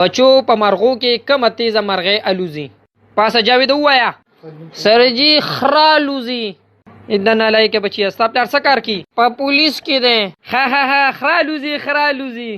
بچو په مرغو کې کومه تیزه مرغۍ الوزي؟ پاسه جاوید ووایا. سر جی خره الوزي. د نالایکه بچیه ستا پلار څه کار کوي؟ په پولیس کې دی. ها ها ها خره الوزي خره الوزي.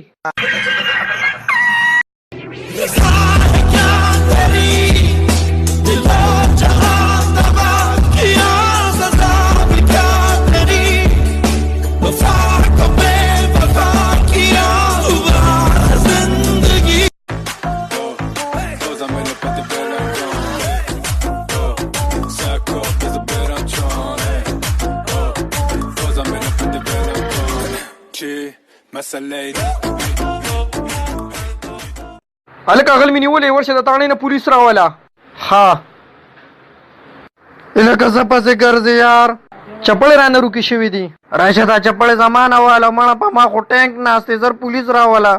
هلک اغل مې نیولې ورشه د تاڼې نه پولیس راوله. ها لکه څه پسې ګرځې یار، چپړې رانه روکې شوي دي. راشه دا چپړې زمانه واله مړه په ما خو ټینک ناستې زر پولیس راوله.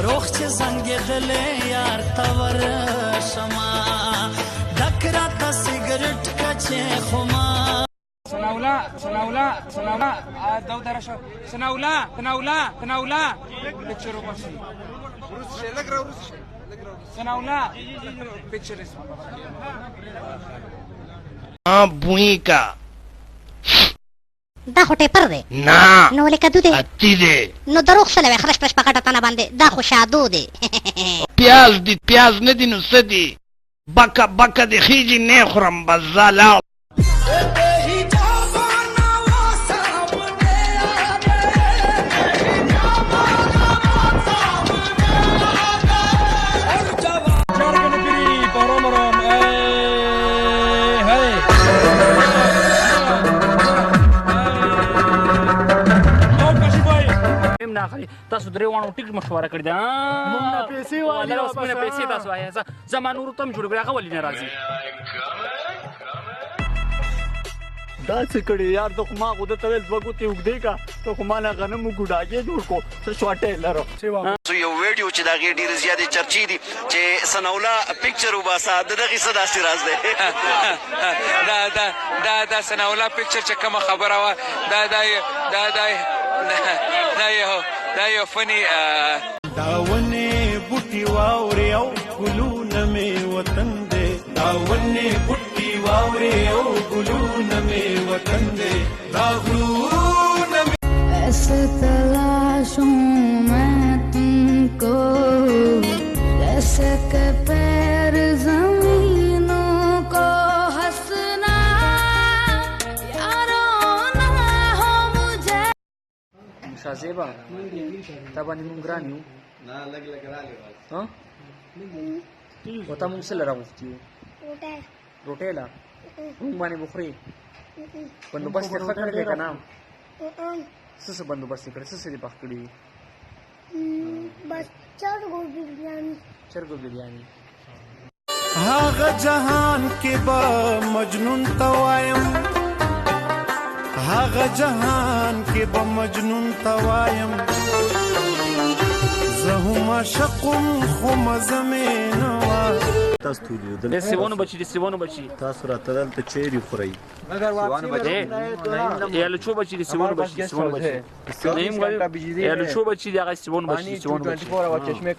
روخ چې زنګ دلې یار تور شما دکرا تا سیګریټ کچې خما سناولا سناولا سناولا دو درشه سناولا سناولا سناولا پicture وباسي لګرا سناولا picture بوئی کا دا خو ټیپر دی. نه نو ولې کدو دی؟ اتی دی. نو دروغ څه لوي خرش پرش په غټه تنه باندې. دا خو شادو دی. پیاز دی پیاز نه دی نو څه دی؟ بکه بکه دی خیجي نه خورم بزالا. تاسو درې وانو ټیک مشوره کړی دا موږ پیسې وایي اوس موږ پیسې تاسو وایي زمان ورو تم جوړ کړی هغه ولې نه راځي دا څه کړی یار ته خو ما خو د تل دوه ګوتې اوږدې کا ته خو ما نه غنمو ګوډاګې جوړ کو څه شواټې لرو یو ویډیو چې دا غي ډیر زیاتې چرچې دي چې سناولا پکچر وباسا دغه څه داسې راز دی دا سناولا پکچر چې کوم خبره وا دا یو فني داونه بوټي واوري او ګلونه می وطن دې داونه بوټي واوري او ګلونه می وطن دې دا غرونه ऐसे तलाशूं मैं तुमको जैसे के पैर ज़मीनों को हंसना यारो ना हो मुझे شازیبا تا باندې مونږ ګران یو نه لګ رالی ها وته مونږ سره راغوښتیو روټه لا مونږ باندې بخوري بندوبست یې ښه کړی که نه څه بندوبست یې کړی څه دې پخ کړي बस چرګو بریاني هغه جهان کې به مجنون توایم هغه جهان کې به مجنون توایم زه هم عاشقم خو مزه مې نه وای تاسو ټول د سیوانو بچي تاسو راته دلته چیرې خورئ یا لچو بچي د سیوانو بچي یا لچو بچي د هغه سیوانو بچي